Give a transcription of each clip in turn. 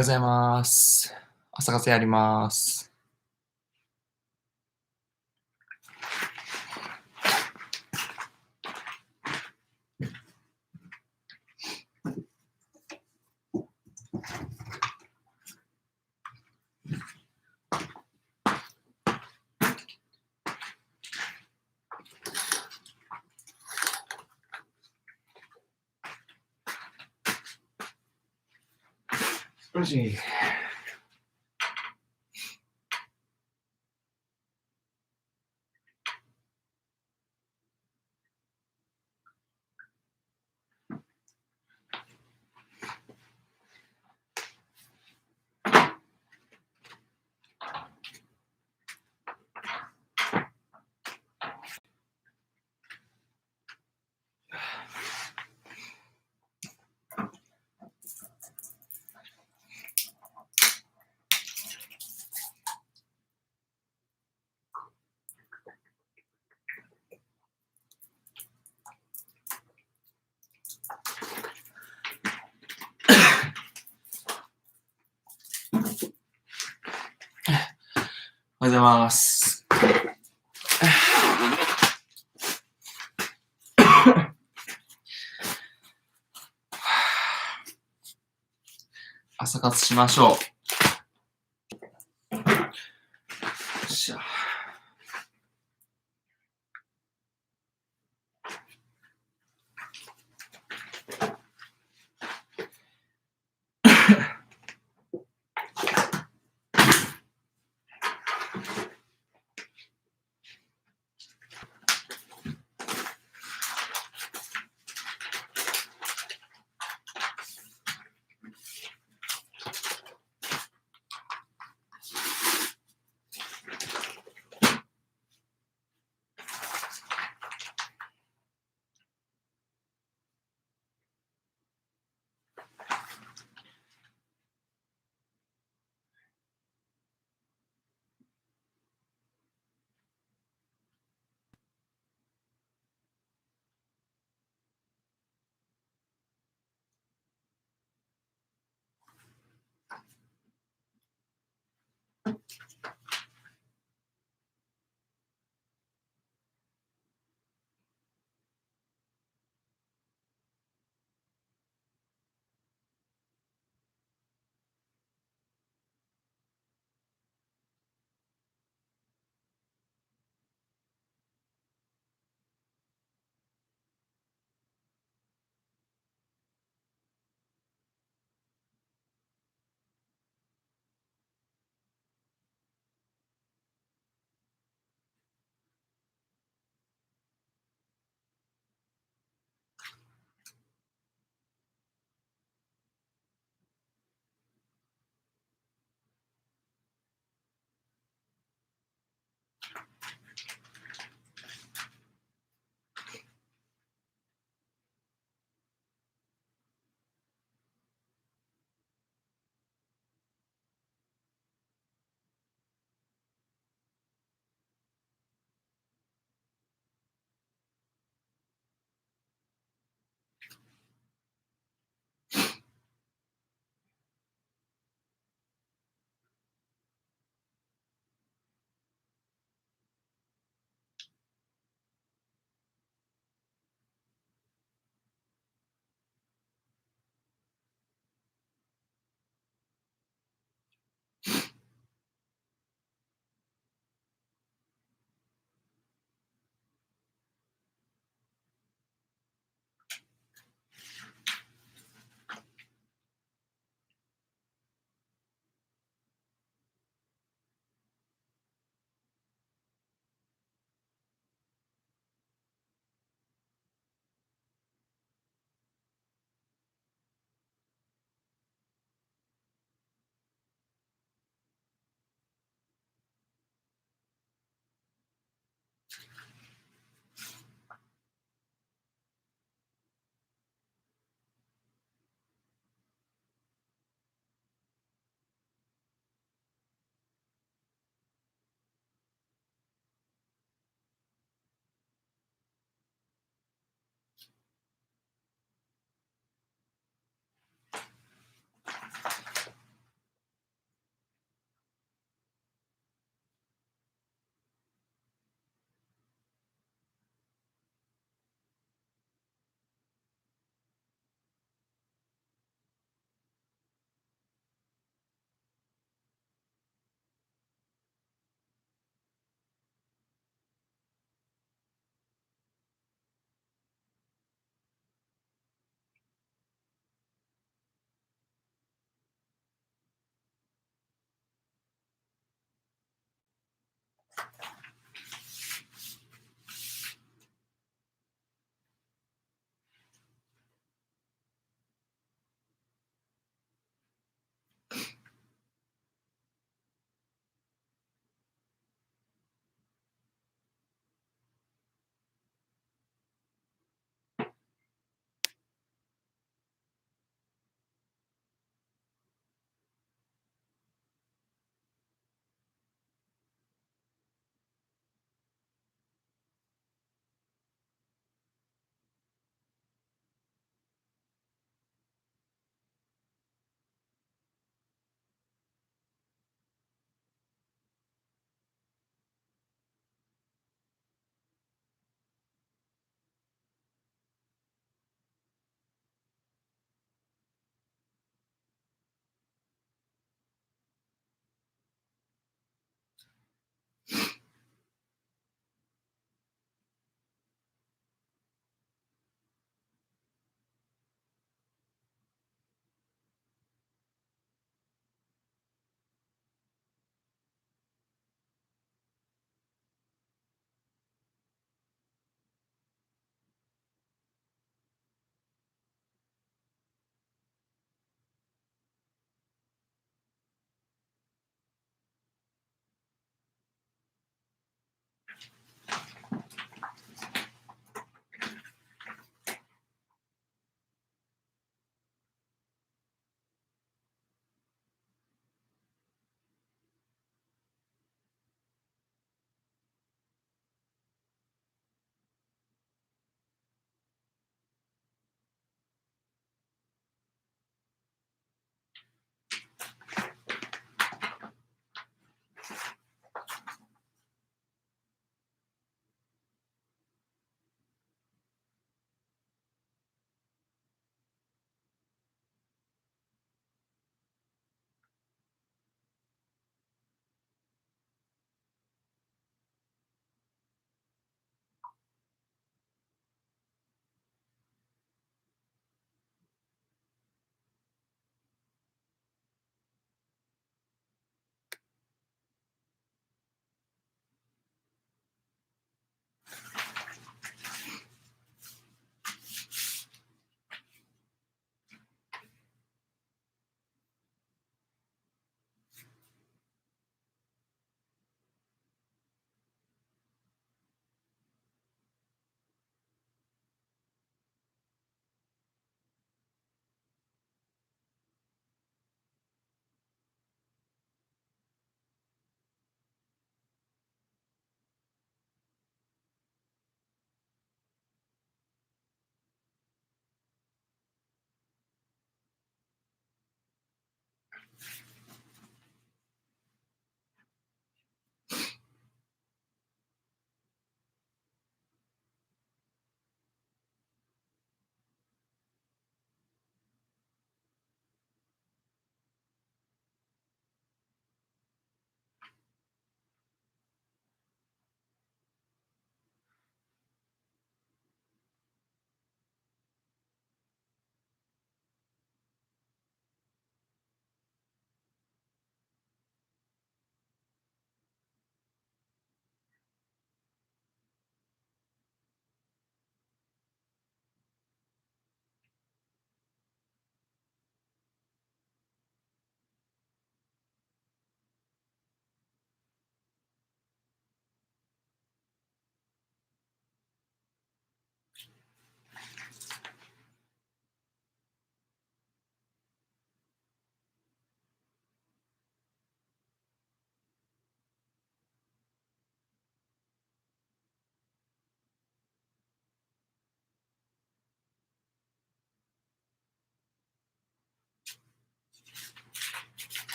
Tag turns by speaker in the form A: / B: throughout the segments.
A: おはようございます。朝活やります。よし。おはようございます。朝活しましょう。よっしゃ。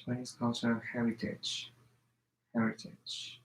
A: Chinese cultural heritage. Heritage.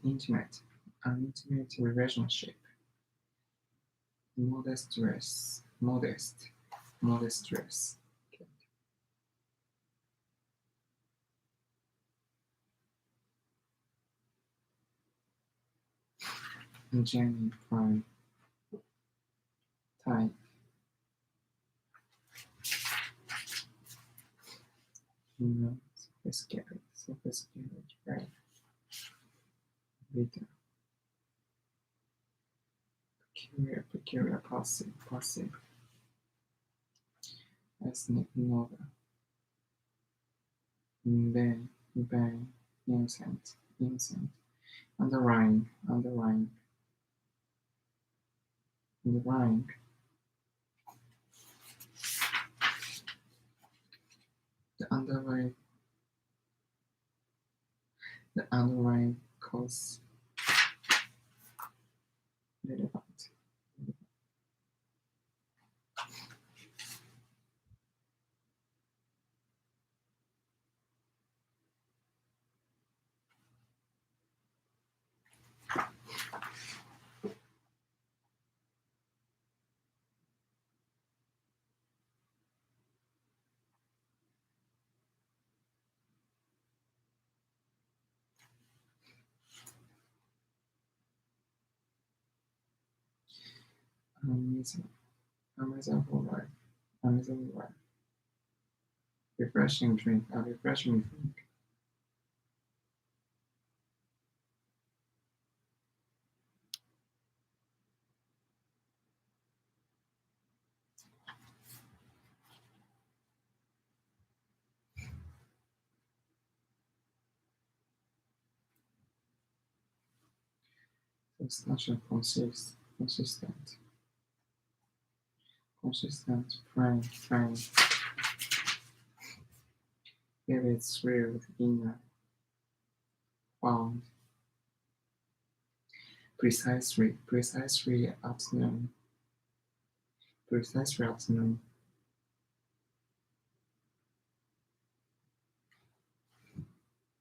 A: Intimate, an intimate relationship. Modest dress, modest dress. Genuine pride, type. Sophisticated, right? Bitter. Peculiar, passive. Ethnic, novel. Vain, innocent. Underlying. The underlying cause relevant. amazing for life, amazing life. Refreshing drink, a refreshing drink. Substantial, consistent, praying. Vivid, thrilled, inner, found. Precisely afternoon.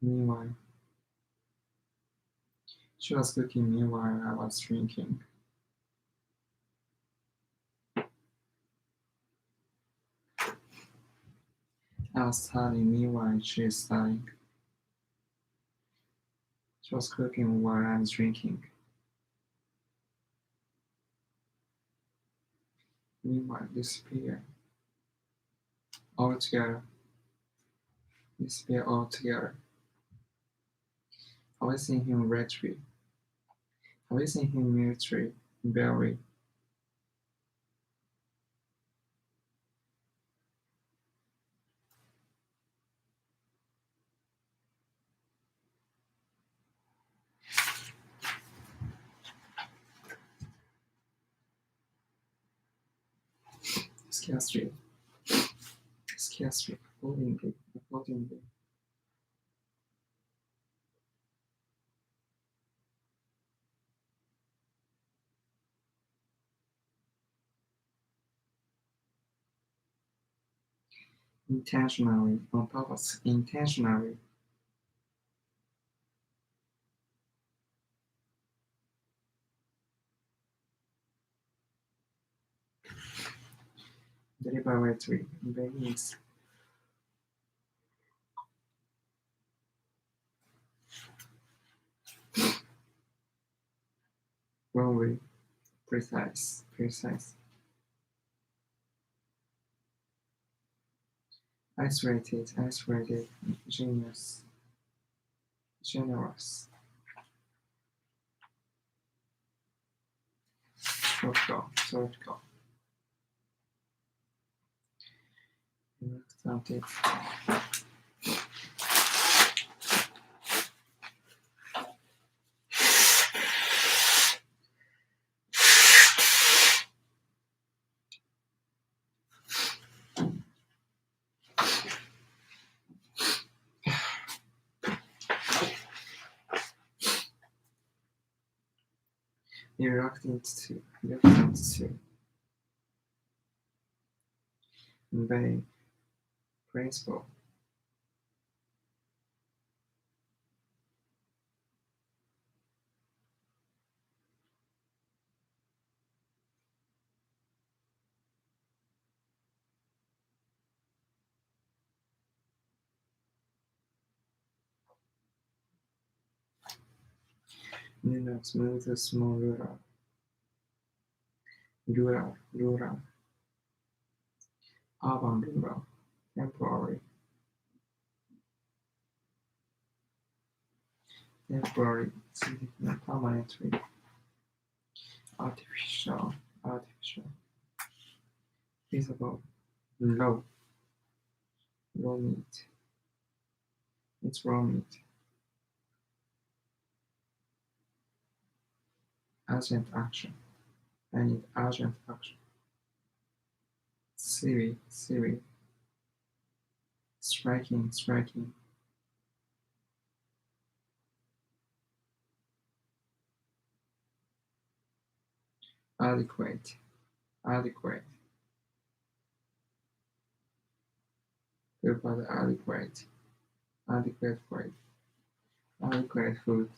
A: Meanwhile, she was cooking meanwhile I was drinking. I was studying meanwhile she is studying. She was cooking while I was drinking. Meanwhile, disappear altogether. Have I seen him retreat? Have I seen him military? Very. Scarcely. Accordingly. Intentionally, on purpose, intentionally. Deliberately, begins. Wrongly, precise. Isolated, generous. Short go. Reluctant. Reluctant to. Obey. Principle. Linux, smooth, small, rural, urban, rural, temporary, significant, permanently, artificial, feasible, low meat, it's raw meat, urgent action, I need urgent action, Siri, striking, adequate, prepared, adequate food,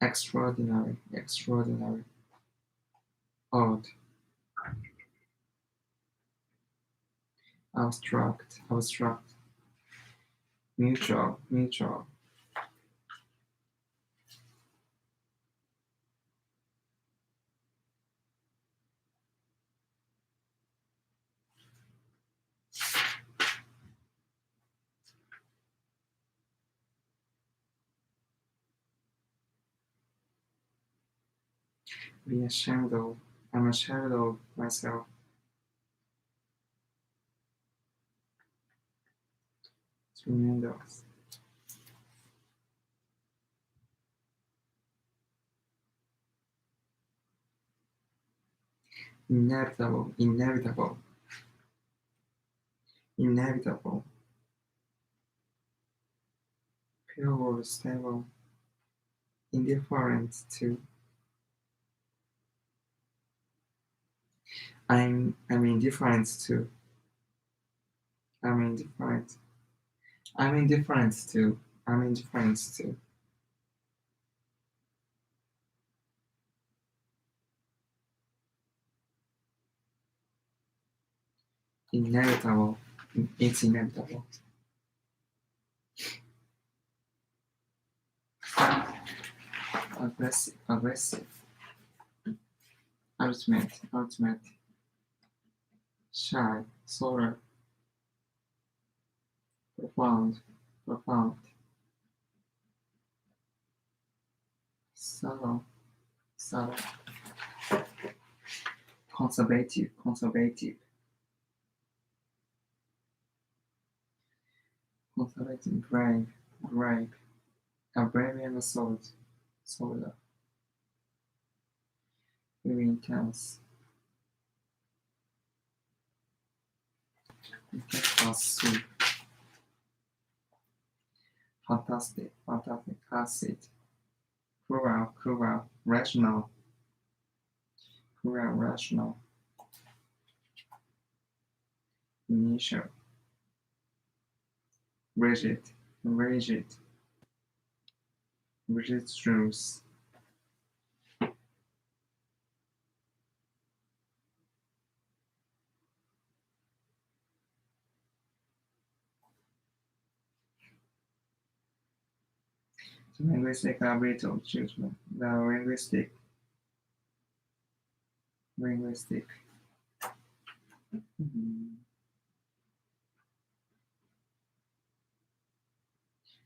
A: extraordinary, odd, abstract, mutual, be ashamed of. I'm ashamed of myself. Tremendous. Inevitable, inevitable, inevitable. Pure, stable, indifferent to. I'm indifferent to. I'm indifferent. I'm indifferent to. I'm indifferent to. Inevitable. It's inevitable. Aggressive, aggressive. Ultimate, ultimate. Shy, solar. Profound, profound. Subtle, subtle. Conservative, conservative. Conservative, brave, brave. A brave and a sword, soldier. Very intense. We can pass through. Fantastic, fantastic. Acid. Cruel, cruel. Rational. Cruel, rational. Initial. Rigid, rigid. Rigid truth. The linguistic ability of children. The linguistic.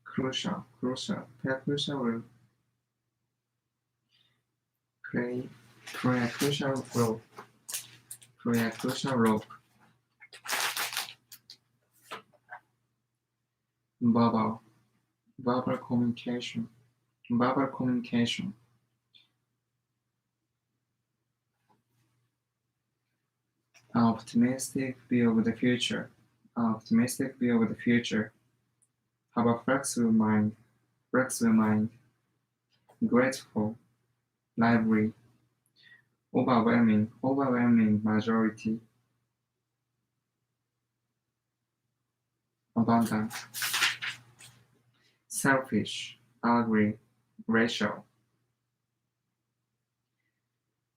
A: Crucial, crucial. Play a crucial role. Play a crucial role. Play a crucial role. Verbal. Verbal communication. Verbal communication. An optimistic view of the future. An optimistic view of the future. Have a flexible mind. Flexible mind. Grateful. Lively. Overwhelming. Overwhelming majority. Abundant. Selfish. Ugly. Racial.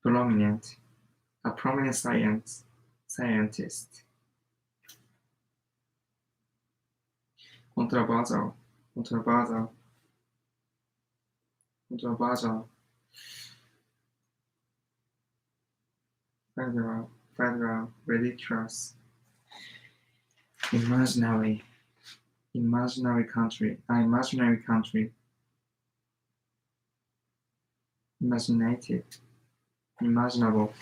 A: Prominent. A prominent scientist. Controversial. Controversial. Controversial. Federal. Federal. Ridiculous. Imaginary. Imaginary country. Imaginary country. Imaginative. Imaginable.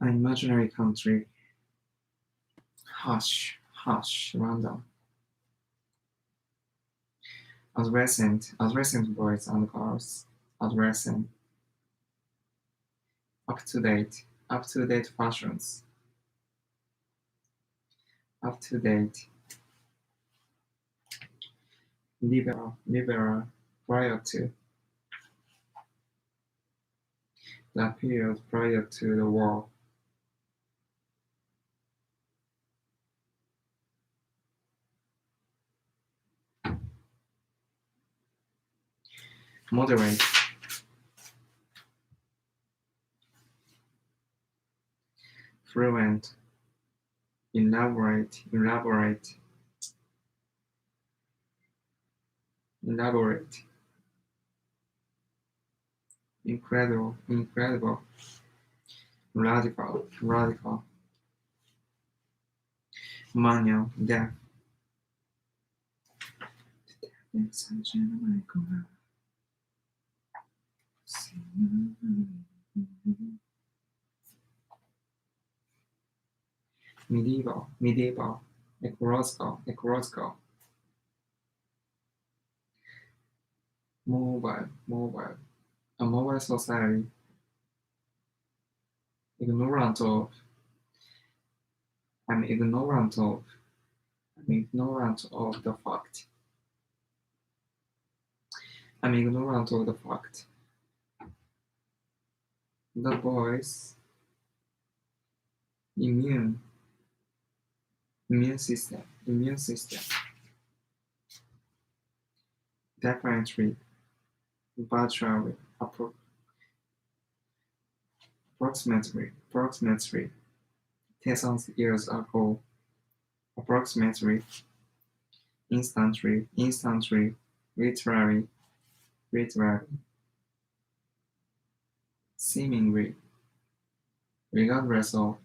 A: An imaginary country. Hush, hush, random. Adolescent boys and girls. Adolescent. Up to date fashions. Up to date. Liberal, prior to. The period prior to the war. Moderate. Fluent. Elaborate. elaborate, incredible, radical, manual, deaf. Medieval, ecological, mobile, a mobile society, ignorant of, I'm ignorant of the fact. I'm ignorant of the fact. The voice, immune system. Definitely, virtually, approximately 10,000 years ago, approximately, instantly, literally, seemingly, regardless of,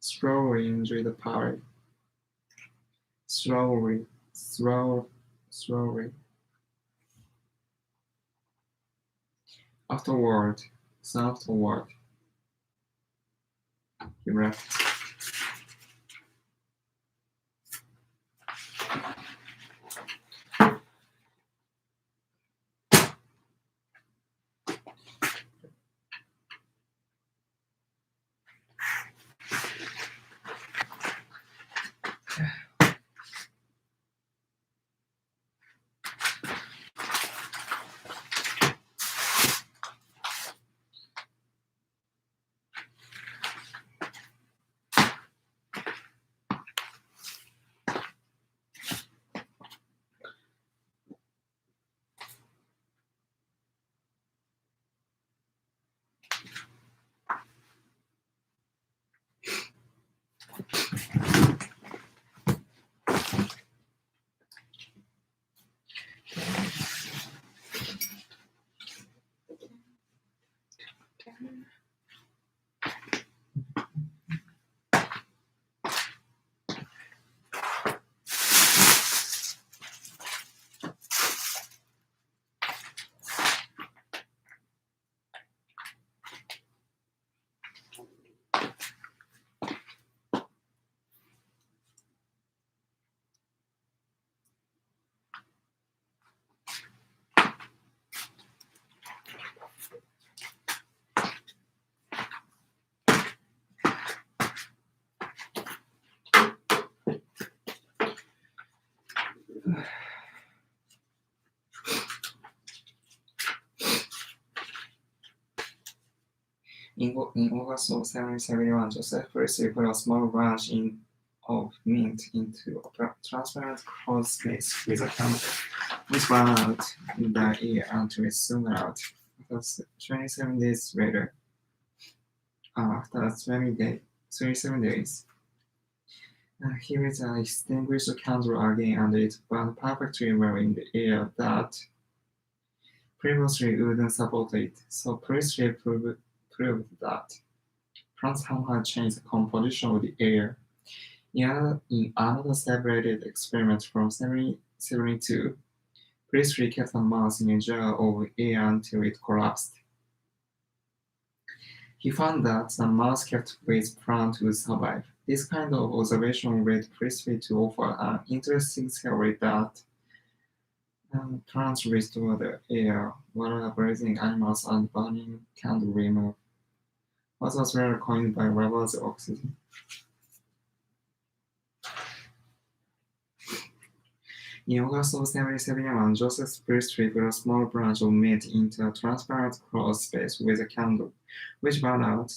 A: slowly enjoy the party. Slowly. Afterward, he left. In August of 1771, Joseph Priestley put a small branch of mint into a transparent cloth space with a candle, which burned out in the air until it soon went out. After 27 days, he lit an extinguished candle again, and it burned perfectly well in the air that previously wouldn't support it. So Priestley proved that plants somehow change the composition of the air. In another celebrated experiment from 1772, Priestley kept a mouse in a jar of air until it collapsed. He found that the mouse kept with plant would survive. This kind of observation led Priestley to offer an interesting theory that plants restore the air, while breathing animals and burning candle remove what was later coined by lovers oxygen. In August of 1771, Joseph Priestley put a small branch of mint into a transparent cloth space with a candle, which burned out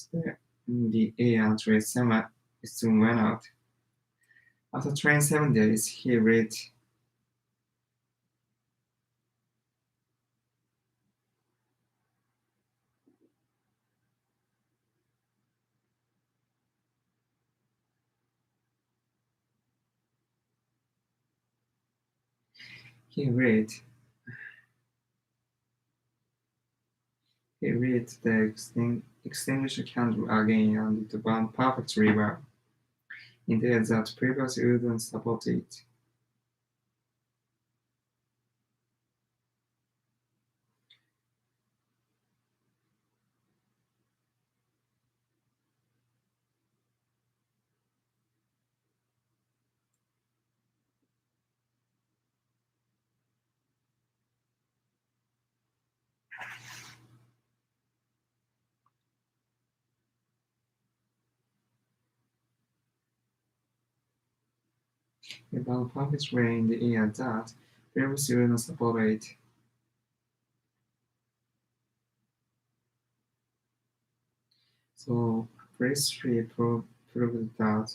A: the air until it soon went out. After 27 days, he read he read the extinguished candle again and it burned perfectly well. Indeed, that previous wouldn't support it. It burned perfectly in the air that previously wouldn't support it. So prehistory proved that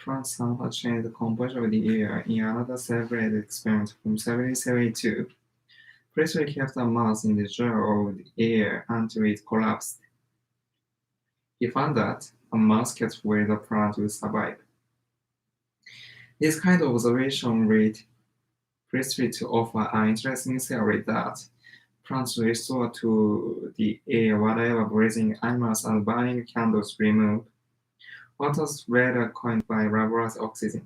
A: France somehow changed the composition of the air in another celebrated experiment from 1772. Prehistory kept a mouse in the jar of the air until it collapsed. He found that a mouse kept where the plant would survive. This kind of observation led prehistory to offer an interesting theory that plants restore to the air whatever breathing animals and burning candles remove, what was later coined by laboratory oxygen.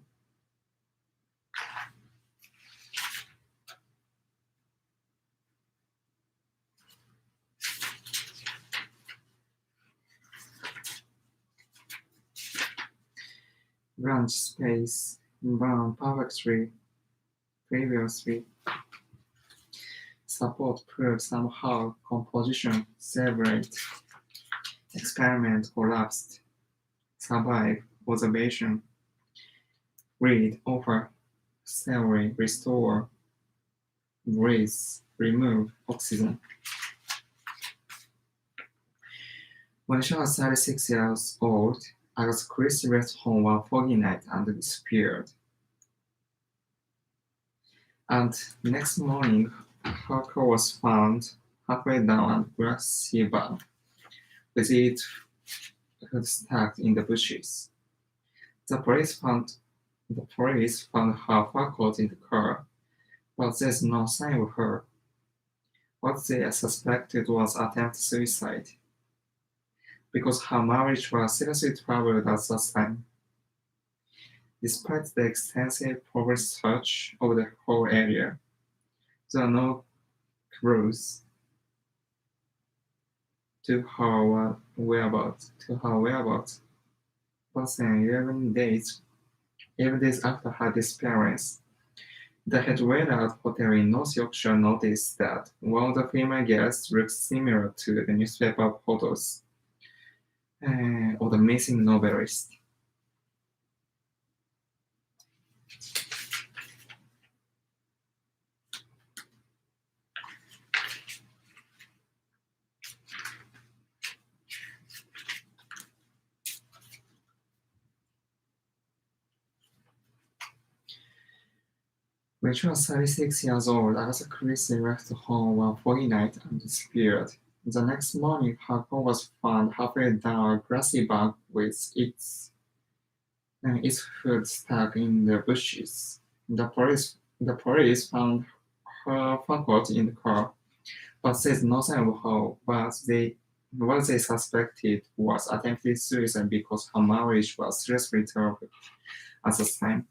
A: Branch space bound perfectly previously. Support proved somehow composition separate. Experiment collapsed. Survive observation. Read offer theory restore. Breathe remove oxygen. When she was 36 years old, Agatha Christie left home one foggy night and disappeared. And next morning, her car was found halfway down a grassy bank, with its hood stuck in the bushes. The police found her fur coat in the car, but there's no sign of her. What they suspected was attempted suicide, because her marriage was seriously troubled at that time. Despite the extensive police search of the whole area, there are no clues to her whereabouts. But then, 11 days after her disappearance, the head waiter at a hotel in North Yorkshire noticed that one of the female guests looked similar to the newspaper photos of the missing novelist. When she was 36 years old, Agatha Christie left home one foggy night and disappeared. The next morning, her car was found halfway down a grassy bank with its hood stuck in the bushes. The police found her fur coat in the car, but said no sign of her. What they suspected was attempted suicide because her marriage was seriously troubled at the time.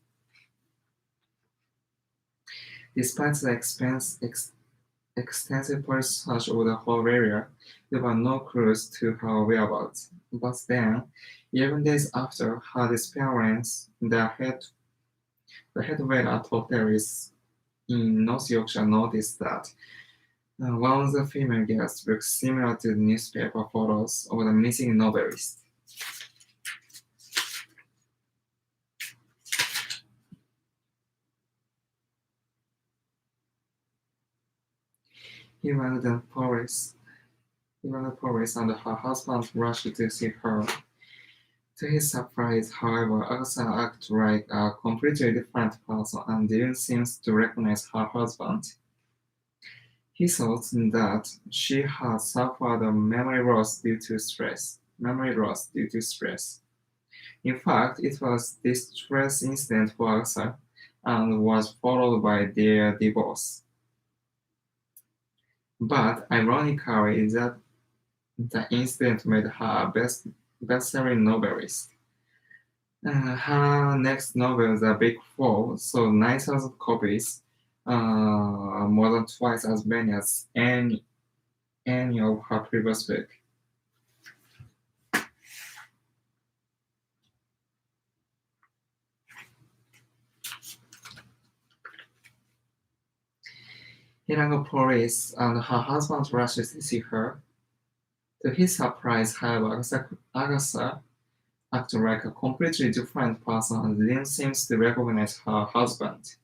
A: Despite the extensive police search of the whole area, there were no clues to her whereabouts. But then, 11 days after her disappearance, the head waiter at hotels in North Yorkshire noticed that one of the female guests looked similar to the newspaper photos of the missing novelist. He went to the police and her husband rushed to see her. To his surprise, however, Agatha acted like a completely different person and didn't seem to recognize her husband. He thought that she had suffered a memory loss due to stress. In fact, it was this stress incident for Agatha and was followed by their divorce. But ironically, that the incident made her a best-selling novelist. Her next novel, The Big Four, sold 9,000 copies, more than twice as many as any of her previous books. He rang police, and her husband rushed to see her. To his surprise, however, Agatha acted like a completely different person and didn't seem to recognize her husband.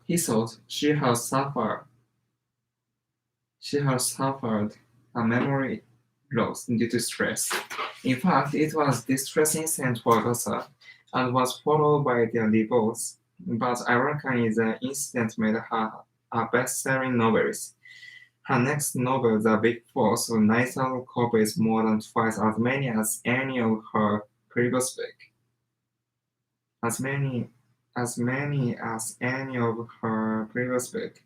A: He thought she had suffered a memory loss due to stress. In fact, it was this stress incident for Agatha and was followed by their divorce. But ironically, the incident made her a best-selling novelist. Her next novel, The Big Four, sold 9,000 copies, more than twice as many as any of her previous books. As many as any of her previous books.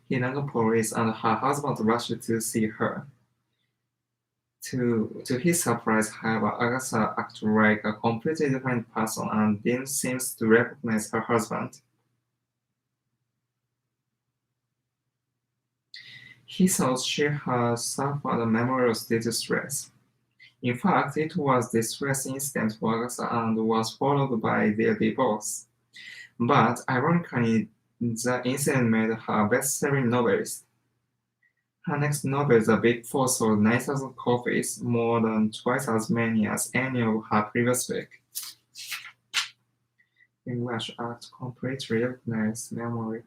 A: He rang police, and her husband rushed to see her. To his surprise, however, Agatha acted like a completely different person and didn't seem to recognize her husband. He thought she had suffered a memory loss due to stress. In fact, it was the stress incident for Agatha and was followed by their divorce. But ironically, the incident made her a best-selling novelist. Her next novel, The Big Four, sold 9,000 copies, more than twice as many as any of her previous books. English Act completely recognized memory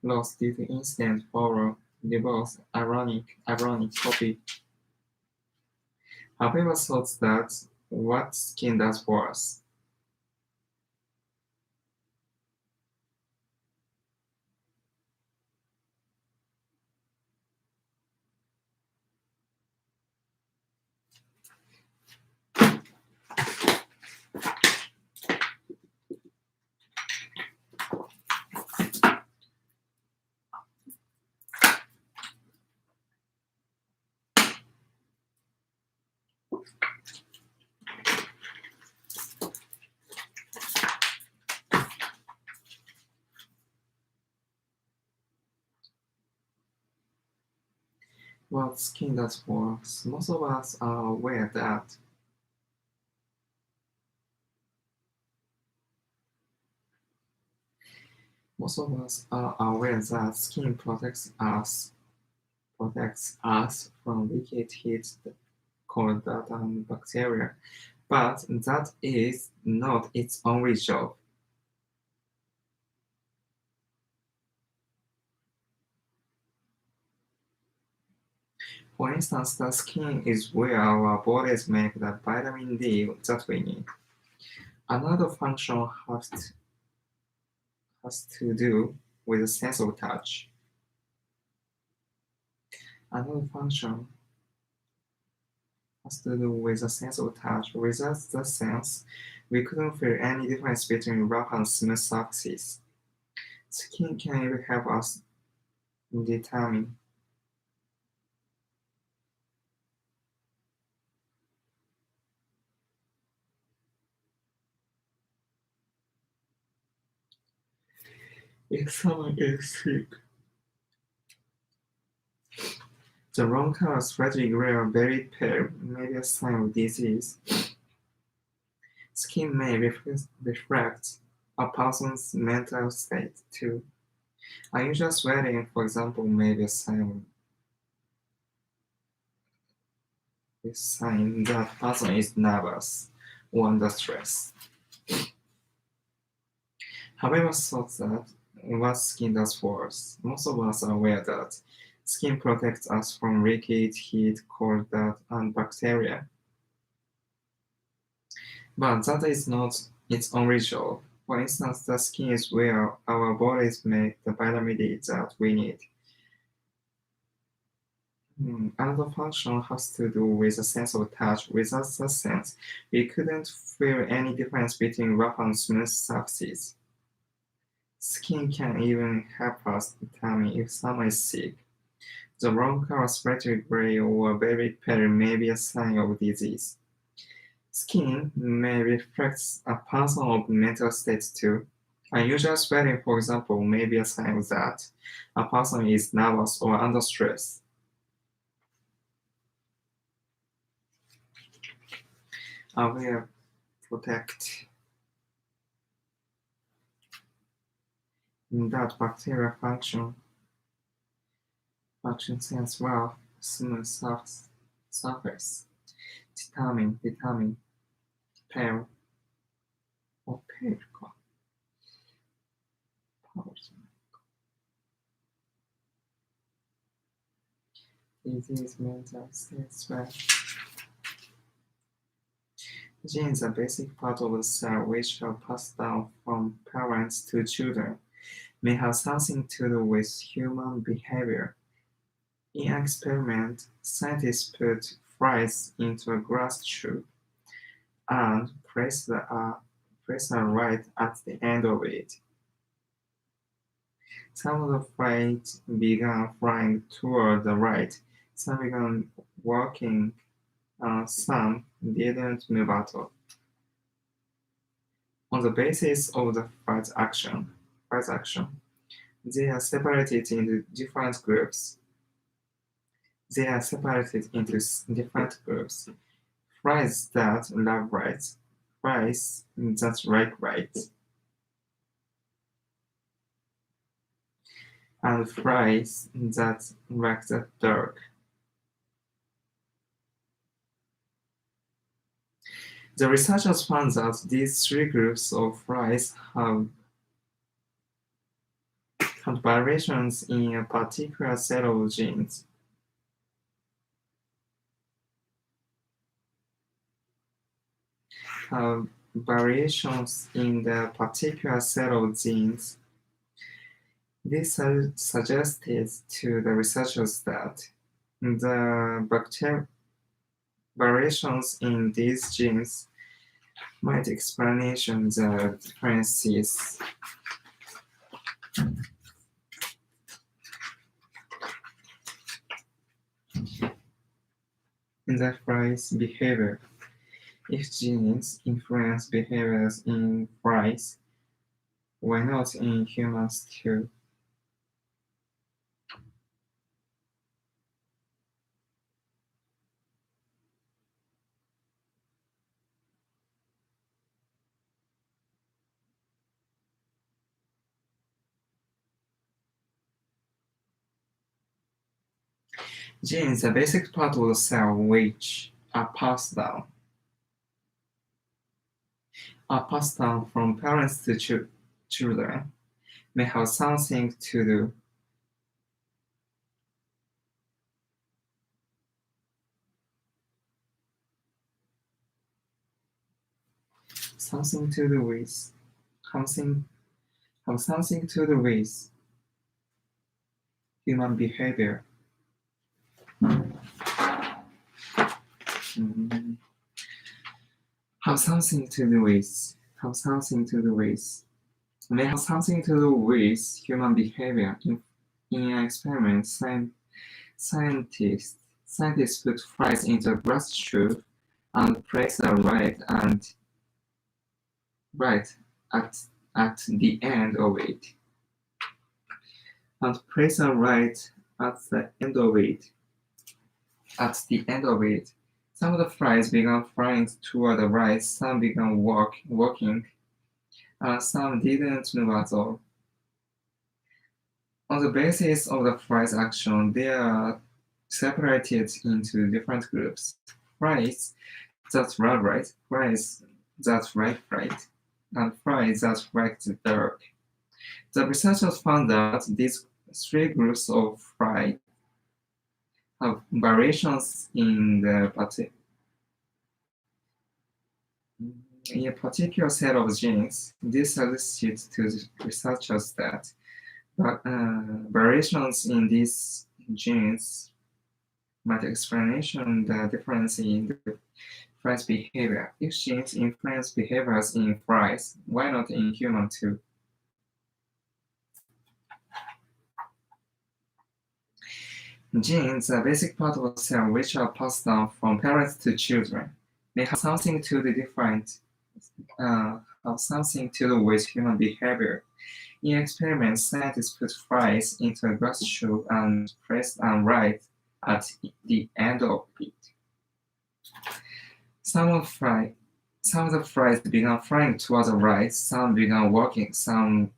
A: loss due to incident follow divorce, ironic copy. However, thought that what skin does worse. What skin does worse? Most of us are aware that skin protects us from wicked heat, cold, dirt, and bacteria, but that is not its only job. For instance, the skin is where our bodies make the vitamin D that we need. Another function has to do with the sense of touch. Another function has to do with the sense of touch. Without the sense, we couldn't feel any difference between rough and smooth surfaces. Skin can even help us determine if someone is sick. The wrong color, slightly gray or very pale, may be a sign of disease. Skin may reflect a person's mental state too. Unusual sweating, for example, may be a sign that person is nervous or under stress. However, thought that what skin does worse, most of us are aware that Skin protects us from leakage, heat, cold, dirt, and bacteria. But that is not its only job. For instance, the skin is where our bodies make the vitamin D that we need. Another function has to do with the sense of touch. Without that sense, we couldn't feel any difference between rough and smooth surfaces. Skin can even help us determine if someone is sick. The wrong color, slightly gray or very pale, may be a sign of disease. Skin may reflect a person's mental state too. Unusual swelling, for example, may be a sign that a person is nervous or under stress. Aware, protect. In that bacterial function sense well, smooth surface. Determine, pale, or pale か。Disease mental states well. Genes are basic part of the cell which are passed down from parents to children, may have something to do with human behavior. In an experiment, scientists put flies into a glass tube and place a light at the end of it. Some of the flies began flying toward the right, some began walking, and some didn't move at all. On the basis of the flight action, they are separated into different groups. Flies that love light, flies that like light, and flies that like the dark. The researchers found that these three groups of flies have variations in a particular set of genes. Variations in the particular set of genes. This suggested to the researchers that the variations in these genes might explain the differences in the flies' behavior. If genes influence behaviors in flies, why not in humans too? Genes are basic part of the cell which are passed down from parents to children, may have something to do with human behavior. May have something to do with human behavior. In an experiment, scientists put flies into a glass tube and place a light at the end of it. Some of the flies began flying toward the right, some began walking, and some didn't move at all. On the basis of the flies' action, they are separated into different groups. Flies that love light, flies that like light, and flies that like the dark. The researchers found that these three groups of flies have variations in a particular set of genes. This suggested to researchers that variations in these genes might explain the difference in the flies behavior. If genes influence behaviors in flies, why not in humans too? Genes are a basic part of a cell which are passed down from parents to children. They have something to do with human behavior. In experiments, scientists put flies into a glass tube and pressed a light at the end of it. Some of the flies began flying towards the light, some began walking, some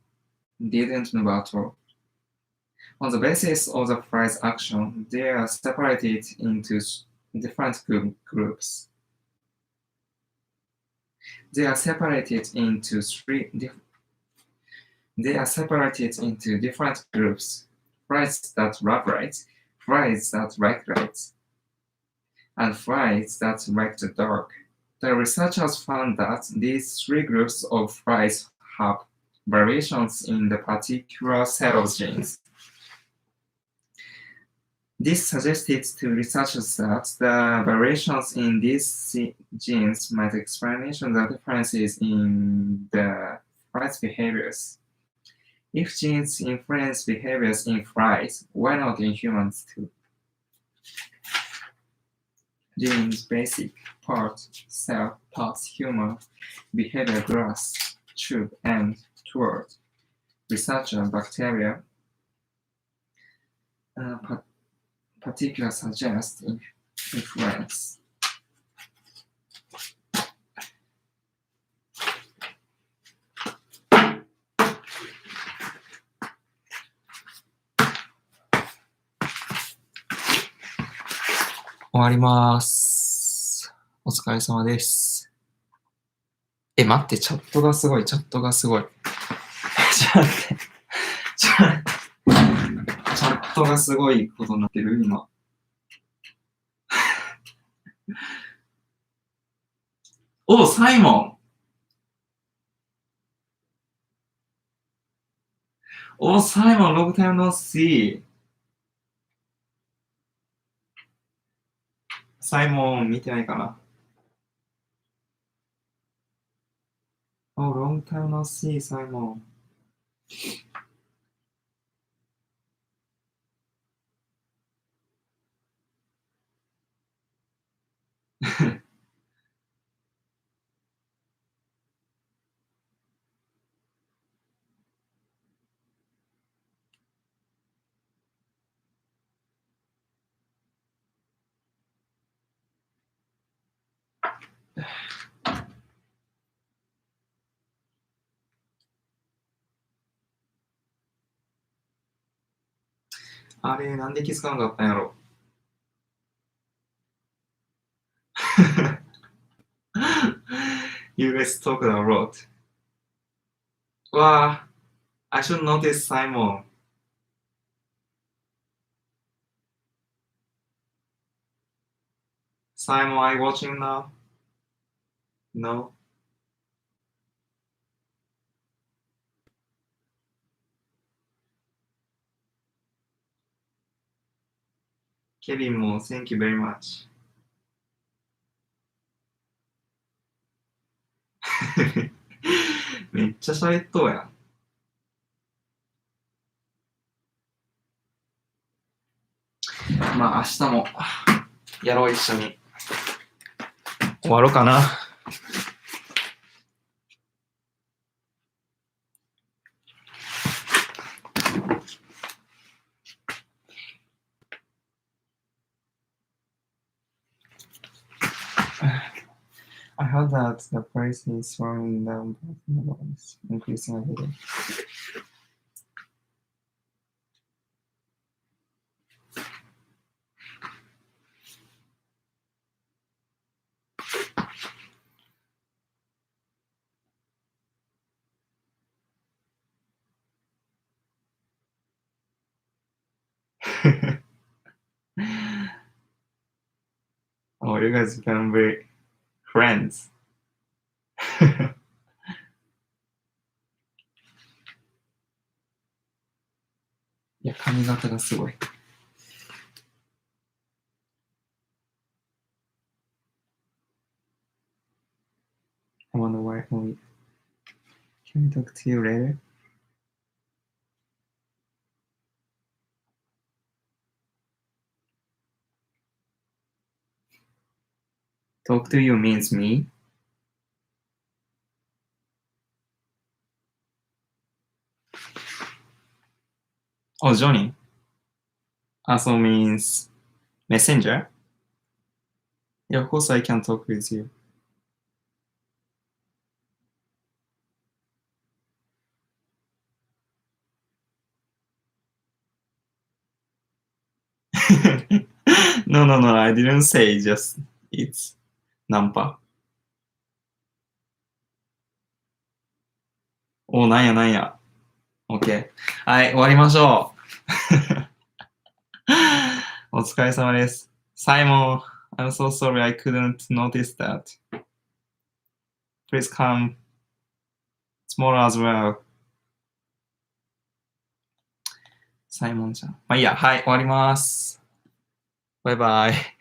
A: didn't move at all. On the basis of the fly's action, they are separated into different groups. They are separated into different groups: flies that love light, flies that like light, and flies that like the dark. The researchers found that these three groups of flies have variations in the particular set of genes. This suggested to researchers that the variations in these genes might explain the differences in the flies' behaviors. If genes influence behaviors in flies, why not in humans too? Genes, basic part, cell, parts, human, behavior, glass, tube, and toward. Researcher, bacteria, particular suggest influence.終わります。お疲れ様です。待って、チャットがすごい。ちょっと待って。チャットがすごいことになってる今。お、サイモン。お、サイモン、long time no see。サイモン見てないかな。お、long time no see、サイモン。あれ、なんで気づかなかったんやろ。You guys talked a lot. わあ、I should notice Simon. Simon, are you watching now? No? ケビンも Thank you very much. めっちゃ喋っとうやん。まあ明日もやろう一緒に。終わろうかな。I heard that the price is slowing down, but no one is increasing every day. Oh, you guys become very friends. いや、髪型がすごい。I wonder why only. Can I talk to you later? Talk to you means me? Oh, Johnny. Also means messenger? Yeah, of course I can talk with you. No, I didn't say just it's ナンパ。お、なんやなんや。OK。はい、終わりましょう。お疲れ様です。Simon, I'm so sorry I couldn't notice that. Please come tomorrow as well. サイモンちゃん。まあいいや、はい、終わります。バイバイ。